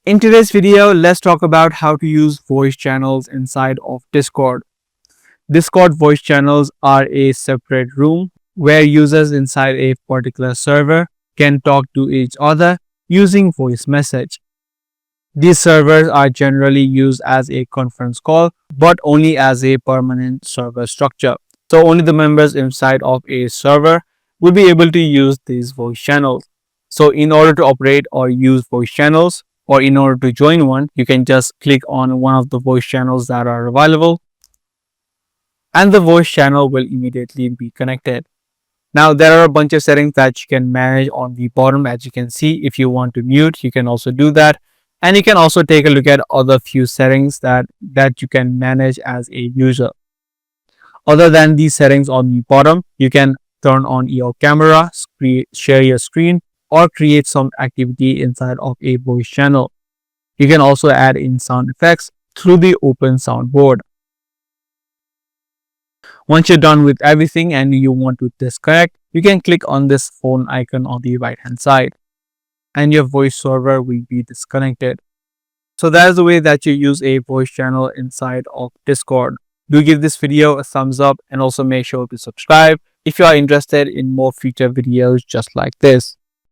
In today's video, let's talk about how to use voice channels inside of Discord. Discord voice channels are a separate room where users inside a particular server can talk to each other using voice message. These servers are generally used as a conference call, but only as a permanent server structure. So only the members inside of a server will be able to use these voice channels. So in order to operate or use voice channels, or in order to join one, you can just click on one of the voice channels that are available, and the voice channel will immediately be connected. Now there are a bunch of settings that you can manage on the bottom. As you can see, if you want to mute, you can also do that. And you can also take a look at other few settings that you can manage as a user. Other than these settings on the bottom, you can turn on your camera, share your screen, or create some activity inside of a voice channel. You can also add in sound effects through the open soundboard. Once you're done with everything and you want to disconnect, you can click on this phone icon on the right hand side and your voice server will be disconnected. So that is the way that you use a voice channel inside of Discord. Do give this video a thumbs up and also make sure to subscribe if you are interested in more future videos just like this.